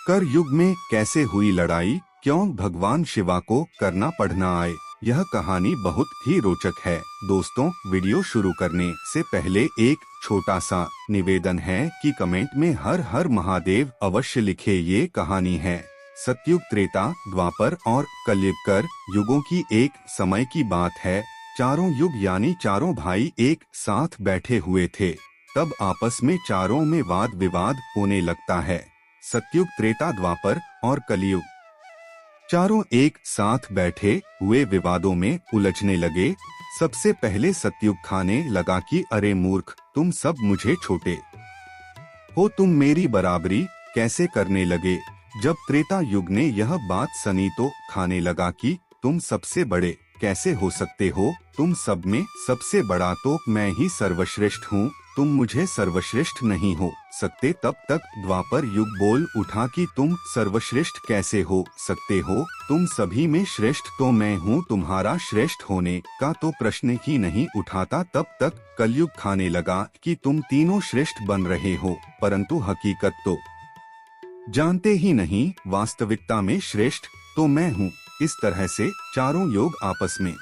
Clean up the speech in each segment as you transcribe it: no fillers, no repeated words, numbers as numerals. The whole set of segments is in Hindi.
कर युग में कैसे हुई लड़ाई, क्यों भगवान शिवा को करना पढ़ना आए। यह कहानी बहुत ही रोचक है। दोस्तों, वीडियो शुरू करने से पहले एक छोटा सा निवेदन है कि कमेंट में हर हर महादेव अवश्य लिखे। ये कहानी है सतयुग, त्रेता, द्वापर और कलयुग कर युगों की एक समय की बात है। चारों युग यानी चारों भाई एक साथ बैठे हुए थे। तब आपस में चारों में वाद विवाद होने लगता है। सतयुग, त्रेता, द्वापर और कलयुग चारों एक साथ बैठे हुए विवादों में उलझने लगे। सबसे पहले सतयुग खाने लगा कि अरे मूर्ख, तुम सब मुझे छोटे हो, तुम मेरी बराबरी कैसे करने लगे। जब त्रेता युग ने यह बात सुनी तो खाने लगा कि तुम सबसे बड़े कैसे हो सकते हो, तुम सब में सबसे बड़ा तो मैं ही सर्वश्रेष्ठ हूँ, तुम मुझे सर्वश्रेष्ठ नहीं हो सकते। तब तक द्वापर युग बोल उठा कि तुम सर्वश्रेष्ठ कैसे हो सकते हो, तुम सभी में श्रेष्ठ तो मैं हूँ, तुम्हारा श्रेष्ठ होने का तो प्रश्न ही नहीं उठाता। तब तक कलयुग खाने लगा कि तुम तीनों श्रेष्ठ बन रहे हो, परंतु हकीकत तो जानते ही नहीं, वास्तविकता में श्रेष्ठ तो मैं हूँ। इस तरह से चारों युग आपस में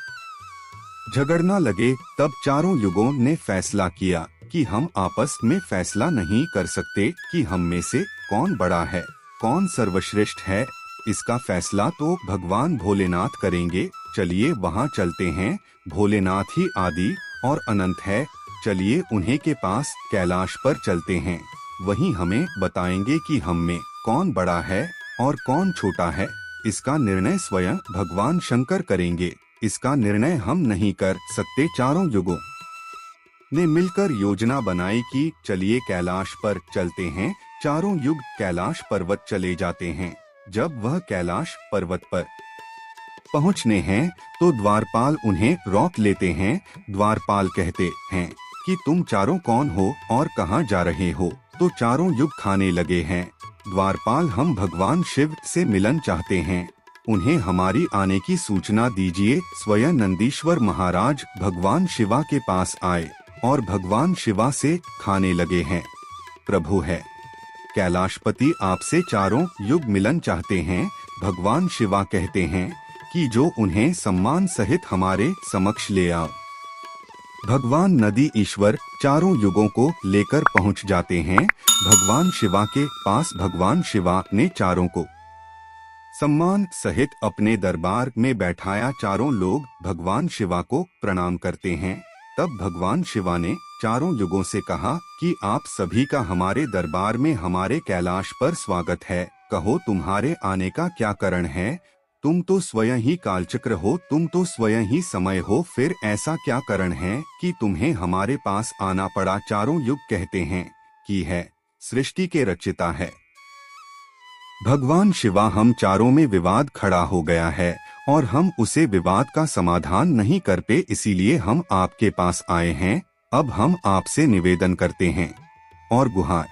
झगड़ना लगे। तब चारों युगों ने फैसला किया कि हम आपस में फैसला नहीं कर सकते कि हम में से कौन बड़ा है, कौन सर्वश्रेष्ठ है। इसका फैसला तो भगवान भोलेनाथ करेंगे। चलिए वहाँ चलते हैं। भोलेनाथ ही आदि और अनंत है। चलिए उन्हीं के पास कैलाश पर चलते हैं। वहीं हमें बताएंगे कि हम में कौन बड़ा है और कौन छोटा है। इसका निर्णय स्वयं भगवान शंकर करेंगे। इसका निर्णय हम नहीं कर सकते। चारों युगों ने मिलकर योजना बनाई कि चलिए कैलाश पर चलते हैं। चारों युग कैलाश पर्वत चले जाते हैं। जब वह कैलाश पर्वत पर पहुंचने हैं तो द्वारपाल उन्हें रोक लेते हैं। द्वारपाल कहते हैं कि तुम चारों कौन हो और कहां जा रहे हो। तो चारों युग खाने लगे हैं। द्वारपाल, हम भगवान शिव से मिलन चाहते हैं, उन्हें हमारी आने की सूचना दीजिए। स्वयं नंदीश्वर महाराज भगवान शिवा के पास आए और भगवान शिवा से खाने लगे हैं। प्रभु है कैलाशपति, आपसे चारों युग मिलन चाहते हैं। भगवान शिवा कहते हैं कि जो उन्हें सम्मान सहित हमारे समक्ष ले आओ। भगवान नदी ईश्वर चारों युगों को लेकर पहुंच जाते हैं भगवान शिवा के पास। भगवान शिवा ने चारों को सम्मान सहित अपने दरबार में बैठाया। चारों लोग भगवान शिवा को प्रणाम करते हैं। तब भगवान शिवा ने चारों युगों से कहा कि आप सभी का हमारे दरबार में, हमारे कैलाश पर स्वागत है। कहो तुम्हारे आने का क्या कारण है। तुम तो स्वयं ही कालचक्र हो, तुम तो स्वयं ही समय हो, फिर ऐसा क्या कारण है कि तुम्हें हमारे पास आना पड़ा। चारों युग कहते हैं कि है सृष्टि के रचिता है भगवान शिवा। हम चारों में विवाद खड़ा हो गया है और हम उसे विवाद का समाधान नहीं कर पे, इसीलिए हम आपके पास आए हैं। अब हम आपसे निवेदन करते हैं और गुहार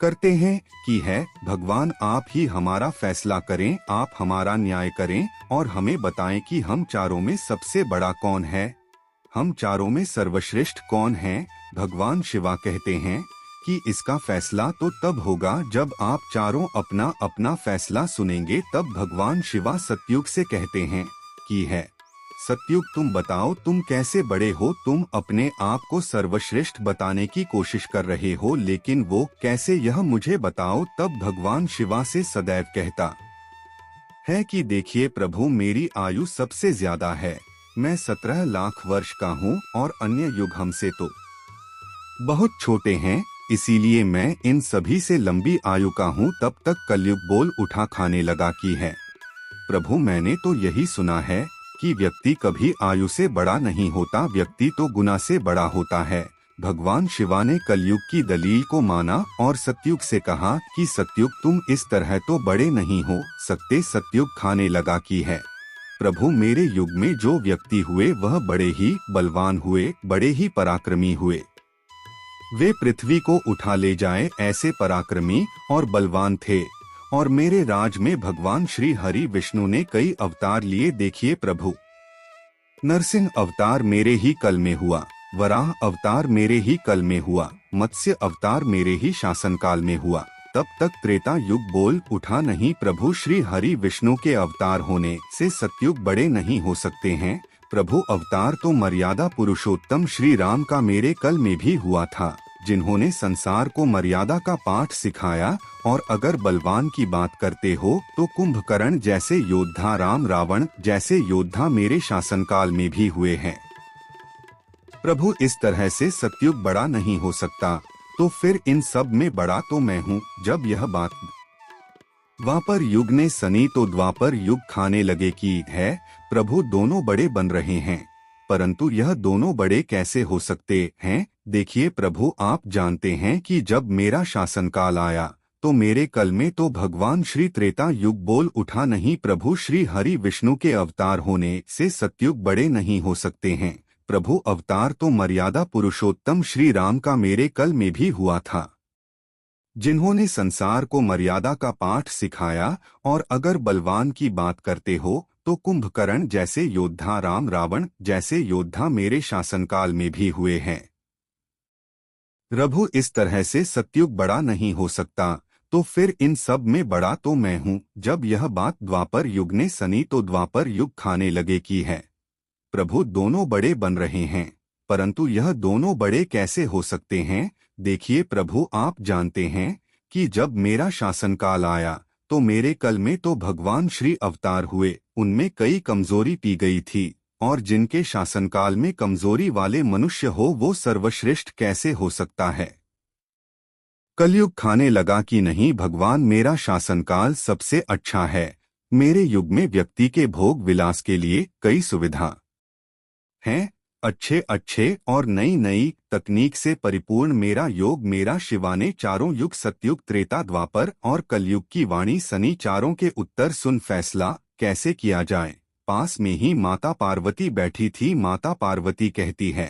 करते हैं कि है भगवान, आप ही हमारा फैसला करें, आप हमारा न्याय करें और हमें बताएं कि हम चारों में सबसे बड़ा कौन है, हम चारों में सर्वश्रेष्ठ कौन है। भगवान शिवा कहते हैं कि इसका फैसला तो तब होगा जब आप चारों अपना अपना फैसला सुनेंगे। तब भगवान शिवा सतयुग से कहते हैं कि है सतयुग, तुम बताओ तुम कैसे बड़े हो। तुम अपने आप को सर्वश्रेष्ठ बताने की कोशिश कर रहे हो, लेकिन वो कैसे, यह मुझे बताओ। तब भगवान शिवा से सदैव कहता है कि देखिए प्रभु, मेरी आयु सबसे ज्यादा है, मैं 17 लाख वर्ष का हूँ और अन्य युग हमसे तो बहुत छोटे हैं, इसीलिए मैं इन सभी से लंबी आयु का हूँ। तब तक कलयुग बोल उठा खाने लगा कि है प्रभु, मैंने तो यही सुना है कि व्यक्ति कभी आयु से बड़ा नहीं होता, व्यक्ति तो गुना से बड़ा होता है। भगवान शिवा ने कलयुग की दलील को माना और सतयुग से कहा कि सतयुग, तुम इस तरह तो बड़े नहीं हो सकते। सतयुग खाने लगा कि है प्रभु, मेरे युग में जो व्यक्ति हुए वह बड़े ही बलवान हुए, बड़े ही पराक्रमी हुए। वे पृथ्वी को उठा ले जाए ऐसे पराक्रमी और बलवान थे। और मेरे राज में भगवान श्री हरि विष्णु ने कई अवतार लिए। देखिए प्रभु, नरसिंह अवतार मेरे ही कल में हुआ, वराह अवतार मेरे ही कल में हुआ, मत्स्य अवतार मेरे ही शासन काल में हुआ, तब तक त्रेता युग बोल उठा, नहीं प्रभु श्री हरि विष्णु के अवतार होने से सतयुग बड़े नहीं हो सकते हैं। प्रभु अवतार तो मर्यादा पुरुषोत्तम श्री राम का मेरे कल में भी हुआ था, जिन्होंने संसार को मर्यादा का पाठ सिखाया। और अगर बलवान की बात करते हो तो कुंभकर्ण जैसे योद्धा, राम रावण जैसे योद्धा मेरे शासनकाल में भी हुए हैं। प्रभु इस तरह से सतयुग बड़ा नहीं हो सकता, तो फिर इन सब में बड़ा तो मैं हूँ। जब यह बात द्वापर युग ने सनी तो द्वापर युग खाने लगे की है। प्रभु दोनों बड़े बन रहे हैं, परंतु यह दोनों बड़े कैसे हो सकते हैं? देखिए प्रभु, आप जानते हैं कि जब मेरा शासनकाल आया तो मेरे कल में तो भगवान श्री त्रेता युग बोल उठा, नहीं प्रभु श्री हरि विष्णु के अवतार होने से सतयुग बड़े नहीं हो सकते हैं। प्रभु अवतार तो मर्यादा पुरुषोत्तम श्री राम का मेरे कल में भी हुआ था, जिन्होंने संसार को मर्यादा का पाठ सिखाया। और अगर बलवान की बात करते हो तो कुंभकर्ण जैसे योद्धा, राम रावण जैसे योद्धा मेरे शासनकाल में भी हुए हैं। प्रभु इस तरह से सतयुग बड़ा नहीं हो सकता, तो फिर इन सब में बड़ा तो मैं हूँ। जब यह बात द्वापर युग ने सनी तो द्वापर युग खाने लगे की है। प्रभु दोनों बड़े बन रहे हैं, परंतु यह दोनों बड़े कैसे हो सकते हैं? देखिए प्रभु, आप जानते हैं कि जब मेरा शासनकाल आया तो मेरे कल में तो भगवान श्री अवतार हुए। उनमें कई कमजोरी पी गई थी, और जिनके शासनकाल में कमजोरी वाले मनुष्य हो वो सर्वश्रेष्ठ कैसे हो सकता है? कलयुग खाने लगा कि नहीं, भगवान मेरा शासनकाल सबसे अच्छा है। मेरे युग में व्यक्ति के भोग विलास के लिए कई सुविधा हैं, अच्छे अच्छे और नई नई तकनीक से परिपूर्ण मेरा योग, मेरा शिवाने चारों युग सतयुग, त्रेता, द्वापर और कलयुग की वाणी सनी चारों के उत्तर सुन, फैसला कैसे किया जाए। पास में ही माता पार्वती बैठी थी। माता पार्वती कहती है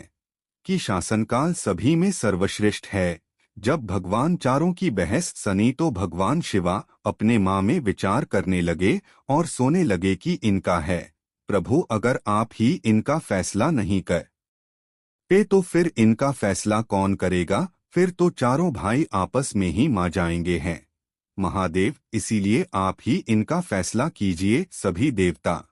कि शासनकाल सभी में सर्वश्रेष्ठ है। जब भगवान चारों की बहस सनी तो भगवान शिवा अपने माँ में विचार करने लगे और सोने लगे कि इनका है। प्रभु अगर आप ही इनका फैसला नहीं करते तो फिर इनका फैसला कौन करेगा? फिर तो चारों भाई आपस में ही मार जाएंगे हैं। महादेव, इसीलिए आप ही इनका फैसला कीजिए। सभी देवता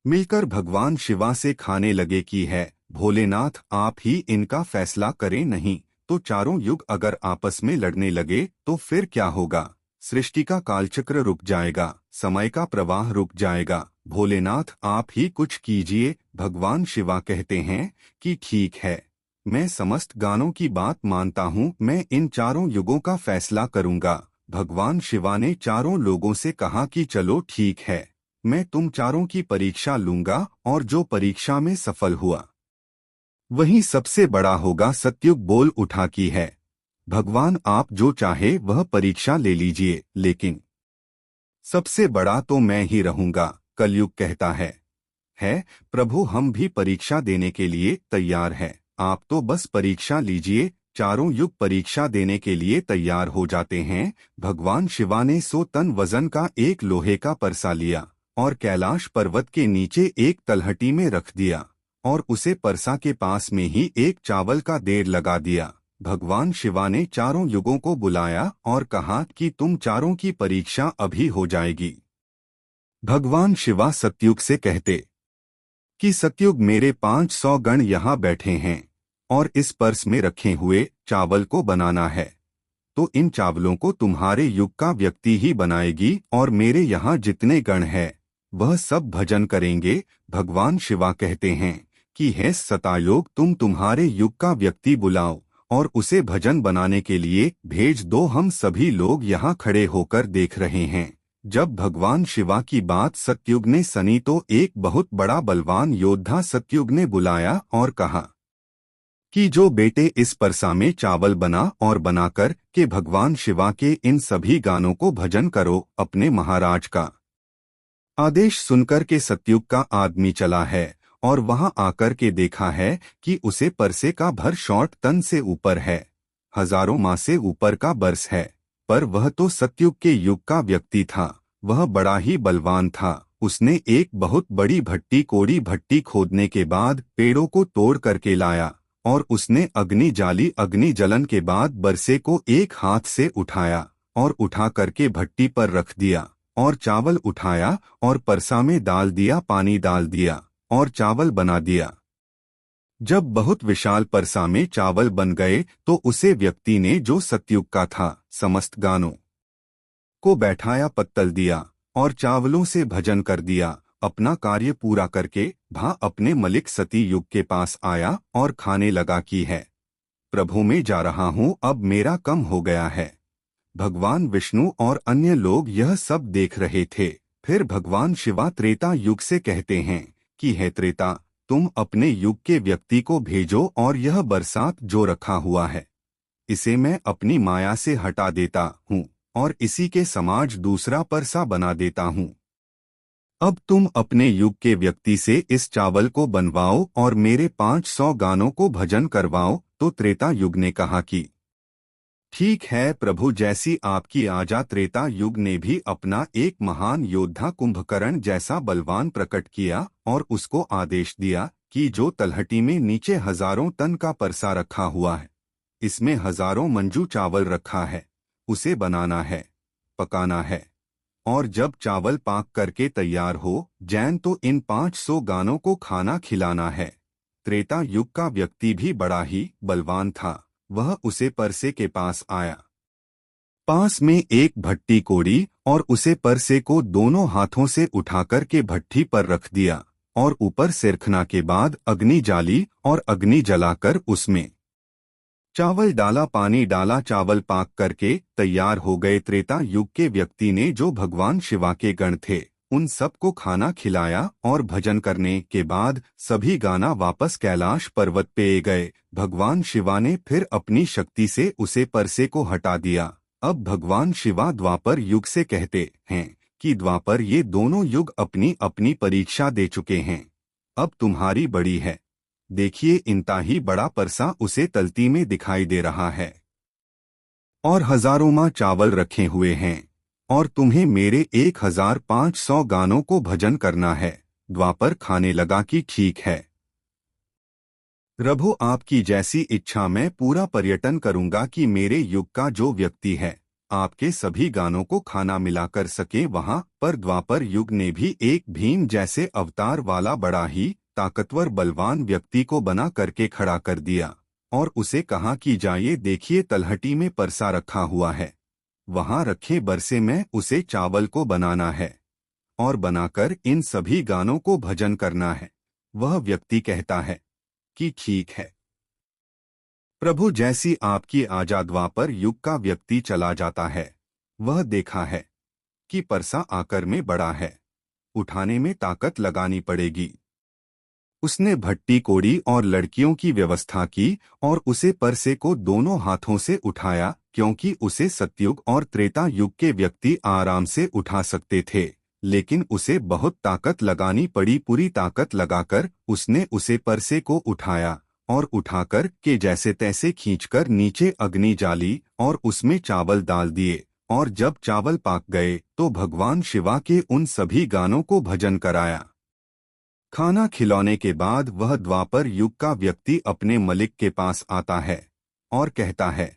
मिलकर भगवान शिवा से खाने लगे की है, भोलेनाथ आप ही इनका फैसला करें, नहीं तो चारों युग अगर आपस में लड़ने लगे तो फिर क्या होगा? सृष्टि का कालचक्र रुक जाएगा, समय का प्रवाह रुक जाएगा। भोलेनाथ आप ही कुछ कीजिए। भगवान शिवा कहते हैं कि ठीक है, मैं समस्त गानों की बात मानता हूँ, मैं इन चारों युगों का फैसला करूँगा। भगवान शिवा ने चारों लोगों से कहा कि चलो ठीक है, मैं तुम चारों की परीक्षा लूंगा और जो परीक्षा में सफल हुआ वही सबसे बड़ा होगा। सतयुग बोल उठा की है, भगवान आप जो चाहे वह परीक्षा ले लीजिए, लेकिन सबसे बड़ा तो मैं ही रहूंगा। कलयुग कहता है प्रभु हम भी परीक्षा देने के लिए तैयार हैं, आप तो बस परीक्षा लीजिए। चारों युग परीक्षा देने के लिए तैयार हो जाते हैं। भगवान शिवा ने 100 टन वजन का एक लोहे का परसा लिया और कैलाश पर्वत के नीचे एक तलहटी में रख दिया और उसे परसा के पास में ही एक चावल का देर लगा दिया। भगवान शिवा ने चारों युगों को बुलाया और कहा कि तुम चारों की परीक्षा अभी हो जाएगी। भगवान शिवा सतयुग से कहते कि सतयुग मेरे 500 गण यहाँ बैठे हैं और इस पर्स में रखे हुए चावल को बनाना है, तो इन चावलों को तुम्हारे युग का व्यक्ति ही बनाएगी और मेरे यहाँ जितने गण हैं वह सब भजन करेंगे। भगवान शिवा कहते हैं कि हे सतायोग, तुम तुम्हारे युग का व्यक्ति बुलाओ और उसे भजन बनाने के लिए भेज दो, हम सभी लोग यहाँ खड़े होकर देख रहे हैं। जब भगवान शिवा की बात सतयुग ने सनी तो एक बहुत बड़ा बलवान योद्धा सतयुग ने बुलाया और कहा कि जो बेटे इस परसा में चावल बना और बनाकर के भगवान शिवा के इन सभी गानों को भजन करो। अपने महाराज का आदेश सुनकर के सतयुग का आदमी चला है और वहां आकर के देखा है कि उसे परसे का भर 100 टन से ऊपर है, हजारों माह से ऊपर का बरस है। पर वह तो सतयुग के युग का व्यक्ति था, वह बड़ा ही बलवान था। उसने एक बहुत बड़ी भट्टी कोड़ी भट्टी खोदने के बाद पेड़ों को तोड़ करके लाया और उसने अग्नि जलन के बाद बरसे को एक हाथ से उठाया और उठा करके भट्टी पर रख दिया और चावल उठाया और परसा में डाल दिया, पानी डाल दिया और चावल बना दिया। जब बहुत विशाल परसा में चावल बन गए तो उसे व्यक्ति ने, जो सतयुग का था, समस्त गानों को बैठाया, पत्तल दिया और चावलों से भजन कर दिया। अपना कार्य पूरा करके भा अपने मलिक सती युग के पास आया और खाने लगा की है, प्रभु मैं जा रहा हूँ, अब मेरा कम हो गया है। भगवान विष्णु और अन्य लोग यह सब देख रहे थे। फिर भगवान शिवा त्रेता युग से कहते हैं कि हे त्रेता, तुम अपने युग के व्यक्ति को भेजो और यह बरसात जो रखा हुआ है इसे मैं अपनी माया से हटा देता हूँ और इसी के समाज दूसरा परसा बना देता हूँ। अब तुम अपने युग के व्यक्ति से इस चावल को बनवाओ और मेरे 500 गानों को भजन करवाओ। तो त्रेता युग ने कहा कि ठीक है प्रभु, जैसी आपकी आज्ञा। त्रेता युग ने भी अपना एक महान योद्धा कुंभकर्ण जैसा बलवान प्रकट किया और उसको आदेश दिया कि जो तलहटी में नीचे हजारों टन का परसा रखा हुआ है, इसमें हजारों मंजू चावल रखा है, उसे बनाना है, पकाना है और जब चावल पाक करके तैयार हो जैन तो इन 500 गानों को खाना खिलाना है। त्रेता युग का व्यक्ति भी बड़ा ही बलवान था। वह उसे परसे के पास आया। पास में एक भट्टी कोड़ी और उसे परसे को दोनों हाथों से उठाकर के भट्टी पर रख दिया और ऊपर सिरखना के बाद अग्नि जाली और अग्नि जलाकर उसमें चावल डाला, पानी डाला, चावल पाक करके तैयार हो गए। त्रेता युग के व्यक्ति ने, जो भगवान शिवा के गण थे, उन सबको खाना खिलाया और भजन करने के बाद सभी गाना वापस कैलाश पर्वत पे गए। भगवान शिवा ने फिर अपनी शक्ति से उसे परसे को हटा दिया। अब भगवान शिवा द्वापर युग से कहते हैं कि द्वापर, ये दोनों युग अपनी अपनी परीक्षा दे चुके हैं, अब तुम्हारी बड़ी है। देखिए, इनता ही बड़ा परसा उसे तलती में दिखाई दे रहा है और हजारों मां चावल रखे हुए हैं और तुम्हें मेरे 1500 गानों को भजन करना है। द्वापर खाने लगा कि ठीक है प्रभु, आपकी जैसी इच्छा, मैं पूरा पर्यटन करूंगा कि मेरे युग का जो व्यक्ति है आपके सभी गानों को खाना मिला कर सके वहां पर। द्वापर युग ने भी एक भीम जैसे अवतार वाला बड़ा ही ताकतवर बलवान व्यक्ति को बना करके खड़ा कर दिया और उसे कहा कि जाइए, देखिए तलहटी में परसा रखा हुआ है, वहां रखे बरसे में उसे चावल को बनाना है और बनाकर इन सभी गानों को भजन करना है। वह व्यक्ति कहता है कि ठीक है प्रभु, जैसी आपकी आज्ञा। द्वापर युग का व्यक्ति चला जाता है। वह देखा है कि परसा आकार में बड़ा है, उठाने में ताकत लगानी पड़ेगी। उसने भट्टी कोड़ी और लड़कियों की व्यवस्था की और उसे परसे को दोनों हाथों से उठाया, क्योंकि उसे सतयुग और त्रेता युग के व्यक्ति आराम से उठा सकते थे, लेकिन उसे बहुत ताकत लगानी पड़ी। पूरी ताकत लगाकर उसने उसे परसे को उठाया और उठाकर के जैसे तैसे खींचकर नीचे अग्नि जाली और उसमें चावल डाल दिए और जब चावल पाक गए तो भगवान शिवा के उन सभी गानों को भजन कराया। खाना खिलौने के बाद वह द्वापर युग का व्यक्ति अपने मलिक के पास आता है और कहता है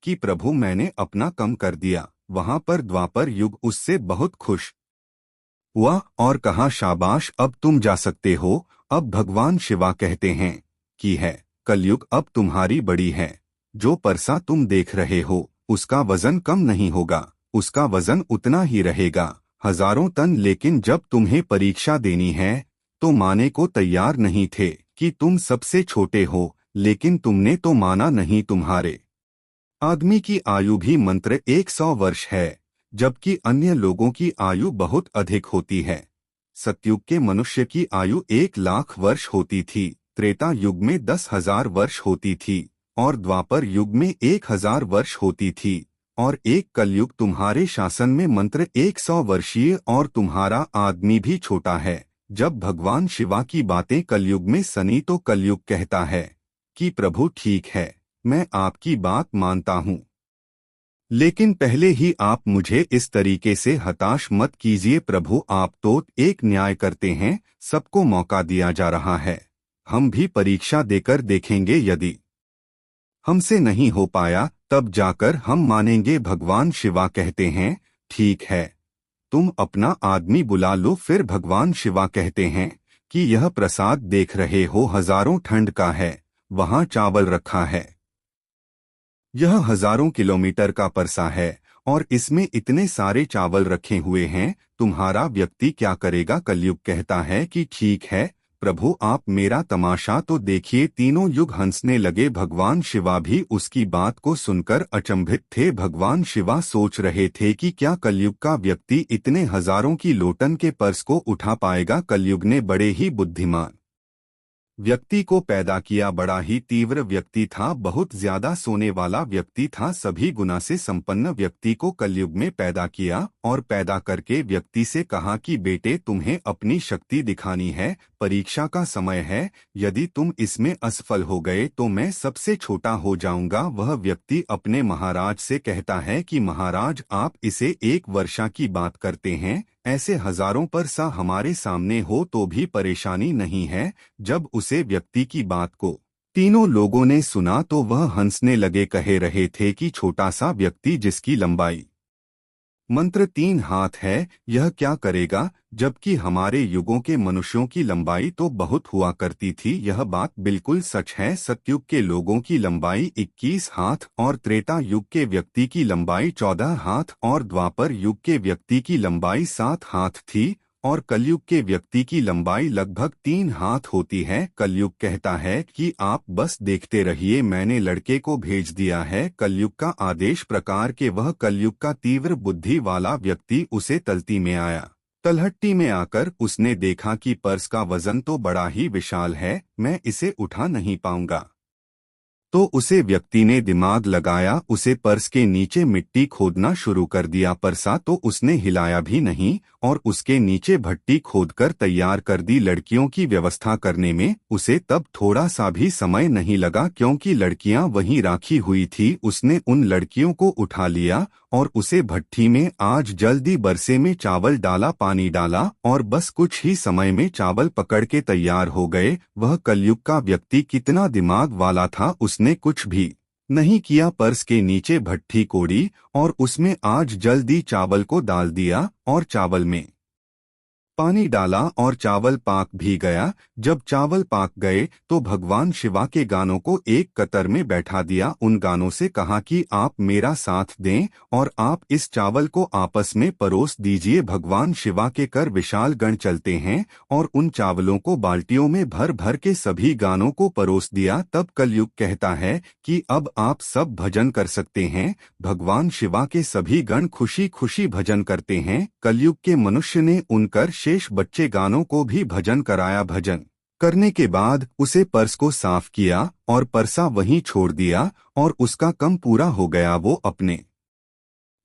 कि प्रभु, मैंने अपना कम कर दिया। वहां पर द्वापर युग उससे बहुत खुश हुआ और कहा, शाबाश, अब तुम जा सकते हो। अब भगवान शिवा कहते हैं कि है कलयुग अब तुम्हारी बड़ी है। जो परसा तुम देख रहे हो उसका वजन कम नहीं होगा, उसका वजन उतना ही रहेगा, हजारों टन। लेकिन जब तुम्हें परीक्षा देनी है तो माने को तैयार नहीं थे कि तुम सबसे छोटे हो, लेकिन तुमने तो माना नहीं। तुम्हारे आदमी की आयु भी मंत्र 100 वर्ष है, जबकि अन्य लोगों की आयु बहुत अधिक होती है। सतयुग के मनुष्य की आयु 1,00,000 वर्ष होती थी, त्रेता युग में 10,000 वर्ष होती थी और द्वापर युग में 1,000 वर्ष होती थी और एक कलयुग तुम्हारे शासन में मंत्र 100 वर्षीय और तुम्हारा आदमी भी छोटा है। जब भगवान शिवा की बातें कलयुग में सनी तो कलयुग कहता है कि प्रभु ठीक है, मैं आपकी बात मानता हूँ, लेकिन पहले ही आप मुझे इस तरीके से हताश मत कीजिए। प्रभु, आप तो एक न्याय करते हैं, सबको मौका दिया जा रहा है, हम भी परीक्षा देकर देखेंगे, यदि हमसे नहीं हो पाया तब जाकर हम मानेंगे। भगवान शिवा कहते हैं, ठीक है, तुम अपना आदमी बुला लो। फिर भगवान शिवा कहते हैं कि यह प्रसाद देख रहे हो, हजारों ठंड का है, वहां चावल रखा है। यह हजारों किलोमीटर का परसा है और इसमें इतने सारे चावल रखे हुए हैं, तुम्हारा व्यक्ति क्या करेगा? कलयुग कहता है कि ठीक है प्रभु, आप मेरा तमाशा तो देखिए। तीनों युग हंसने लगे। भगवान शिवा भी उसकी बात को सुनकर अचंभित थे। भगवान शिवा सोच रहे थे कि क्या कलयुग का व्यक्ति इतने हजारों की लोटन के पर्स को उठा पाएगा। कलयुग ने बड़े ही बुद्धिमान व्यक्ति को पैदा किया। बड़ा ही तीव्र व्यक्ति था, बहुत ज्यादा सोने वाला व्यक्ति था, सभी गुना से संपन्न व्यक्ति को कलयुग में पैदा किया और पैदा करके व्यक्ति से कहा कि बेटे, तुम्हें अपनी शक्ति दिखानी है, परीक्षा का समय है, यदि तुम इसमें असफल हो गए तो मैं सबसे छोटा हो जाऊंगा। वह व्यक्ति अपने महाराज से कहता है कि महाराज, आप इसे 1 वर्षा की बात करते हैं, ऐसे हजारों परसा हमारे सामने हो तो भी परेशानी नहीं है। जब उसे व्यक्ति की बात को तीनों लोगों ने सुना तो वह हंसने लगे। कह रहे थे कि छोटा सा व्यक्ति जिसकी लंबाई मंत्र 3 हाथ है, यह क्या करेगा? जबकि हमारे युगों के मनुष्यों की लंबाई तो बहुत हुआ करती थी। यह बात बिल्कुल सच है। सतयुग के लोगों की लंबाई 21 हाथ और त्रेता युग के व्यक्ति की लंबाई 14 हाथ और द्वापर युग के व्यक्ति की लंबाई 7 हाथ थी और कलयुग के व्यक्ति की लंबाई लगभग 3 हाथ होती है। कलयुग कहता है कि आप बस देखते रहिए, मैंने लड़के को भेज दिया है। कलयुग का आदेश प्रकार के वह कलयुग का तीव्र बुद्धि वाला व्यक्ति उसे तलती में आया। तलहट्टी में आकर उसने देखा कि पर्स का वजन तो बड़ा ही विशाल है, मैं इसे उठा नहीं पाऊंगा। तो उसे व्यक्ति ने दिमाग लगाया, उसे पर्स के नीचे मिट्टी खोदना शुरू कर दिया। परसा तो उसने हिलाया भी नहीं और उसके नीचे भट्टी खोदकर तैयार कर दी। लड़कियों की व्यवस्था करने में उसे तब थोड़ा सा भी समय नहीं लगा, क्योंकि लड़कियां वहीं राखी हुई थी। उसने उन लड़कियों को उठा लिया और उसे भट्टी में आज जल्दी बरसे में चावल डाला, पानी डाला और बस कुछ ही समय में चावल पकड़ के तैयार हो गए। वह कलयुग का व्यक्ति कितना दिमाग वाला था, उसने कुछ भी नहीं किया, पर्स के नीचे भट्टी कोड़ी और उसमें आज जल्दी चावल को डाल दिया और चावल में पानी डाला और चावल पाक भी गया। जब चावल पाक गए तो भगवान शिवा के गानों को एक कतर में बैठा दिया। उन गानों से कहा कि आप मेरा साथ दें और आप इस चावल को आपस में परोस दीजिए। भगवान शिवा के कर विशाल गण चलते हैं और उन चावलों को बाल्टियों में भर भर के सभी गानों को परोस दिया। तब कलयुग कहता है कि अब आप सब भजन कर सकते हैं। भगवान शिवा के सभी गण खुशी खुशी भजन करते हैं। कलयुग के मनुष्य ने उनकर शेष बच्चे गानों को भी भजन कराया। भजन करने के बाद उसे पर्स को साफ किया और परसा वहीं छोड़ दिया और उसका कम पूरा हो गया। वो अपने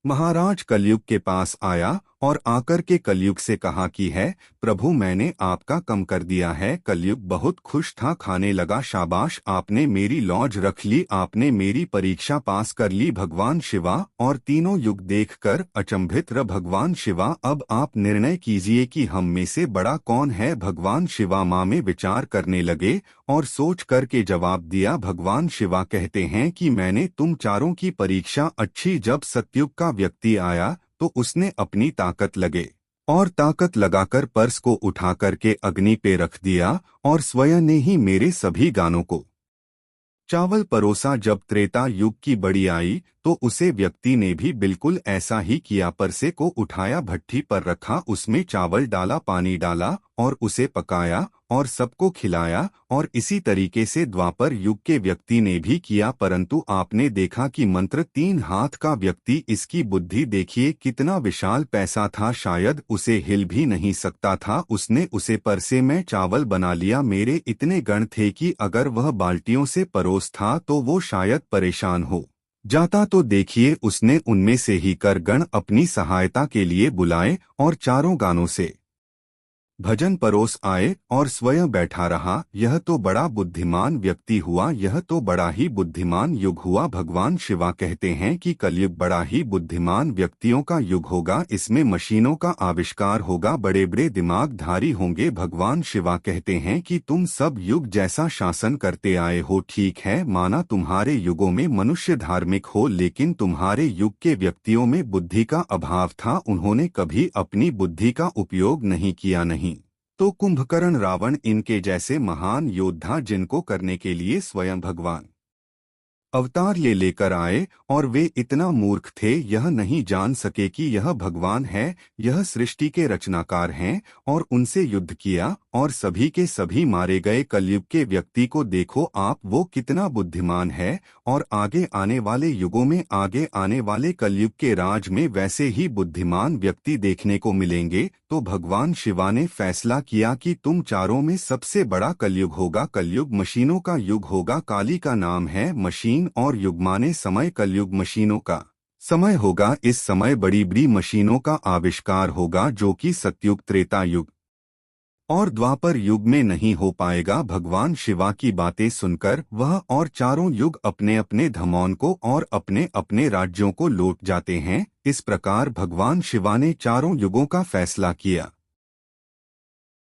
महाराज कलयुग के पास आया और आकर के कलयुग से कहा कि है प्रभु, मैंने आपका कम कर दिया है। कलयुग बहुत खुश था, खाने लगा, शाबाश, आपने मेरी लॉज रख ली, आपने मेरी परीक्षा पास कर ली। भगवान शिवा और तीनों युग देखकर अचंभित रह। भगवान शिवा, अब आप निर्णय कीजिए कि हम में से बड़ा कौन है। भगवान शिवा माँ में विचार करने लगे और सोच करके जवाब दिया। भगवान शिवा कहते हैं कि मैंने तुम चारों की परीक्षा अच्छी। जब सतयुग का व्यक्ति आया तो उसने अपनी ताकत लगे और ताकत लगाकर पर्स को उठा करके अग्नि पे रख दिया और स्वयं ने ही मेरे सभी गानों को चावल परोसा। जब त्रेता युग की बड़ी आई तो उसे व्यक्ति ने भी बिल्कुल ऐसा ही किया। परसे को उठाया, भट्टी पर रखा, उसमें चावल डाला, पानी डाला और उसे पकाया और सबको खिलाया। और इसी तरीके से द्वापर युग के व्यक्ति ने भी किया। परंतु आपने देखा कि मंत्र 3 हाथ का व्यक्ति, इसकी बुद्धि देखिए कितना विशाल पैसा था, शायद उसे हिल भी नहीं सकता था। उसने उसे परसे में चावल बना लिया। मेरे इतने गण थे कि अगर वह बाल्टियों से परोस था तो वो शायद परेशान हो जाता। तो देखिए, उसने उनमें से ही कर गण अपनी सहायता के लिए बुलाए और चारों गानों से भजन परोस आए और स्वयं बैठा रहा। यह तो बड़ा बुद्धिमान व्यक्ति हुआ, यह तो बड़ा ही बुद्धिमान युग हुआ। भगवान शिवा कहते हैं कि कलयुग बड़ा ही बुद्धिमान व्यक्तियों का युग होगा। इसमें मशीनों का आविष्कार होगा, बड़े बड़े दिमागधारी होंगे। भगवान शिवा कहते हैं कि तुम सब युग जैसा शासन करते आए हो, ठीक है, माना तुम्हारे युगों में मनुष्य धार्मिक हो, लेकिन तुम्हारे युग के व्यक्तियों में बुद्धि का अभाव था। उन्होंने कभी अपनी बुद्धि का उपयोग नहीं किया। नहीं तो कुंभकर्ण, रावण इनके जैसे महान योद्धा जिनको करने के लिए स्वयं भगवान अवतार ले लेकर आए, और वे इतना मूर्ख थे, यह नहीं जान सके कि यह भगवान है, यह सृष्टि के रचनाकार हैं, और उनसे युद्ध किया और सभी के सभी मारे गए। कलयुग के व्यक्ति को देखो आप, वो कितना बुद्धिमान है, और आगे आने वाले युगों में, आगे आने वाले कलयुग के राज में वैसे ही बुद्धिमान व्यक्ति देखने को मिलेंगे। तो भगवान शिवा ने फैसला किया कि तुम चारों में सबसे बड़ा कलयुग होगा। कलयुग मशीनों का युग होगा। काली का नाम है मशीन, और युग माने समय। कलयुग मशीनों का समय होगा। इस समय बड़ी बड़ी मशीनों का आविष्कार होगा, जो कि सतयुग, त्रेता युग और द्वापर युग में नहीं हो पाएगा। भगवान शिवा की बातें सुनकर वह और चारों युग अपने अपने धमौन को और अपने अपने राज्यों को लौट जाते हैं। इस प्रकार भगवान शिवा ने चारों युगों का फैसला किया।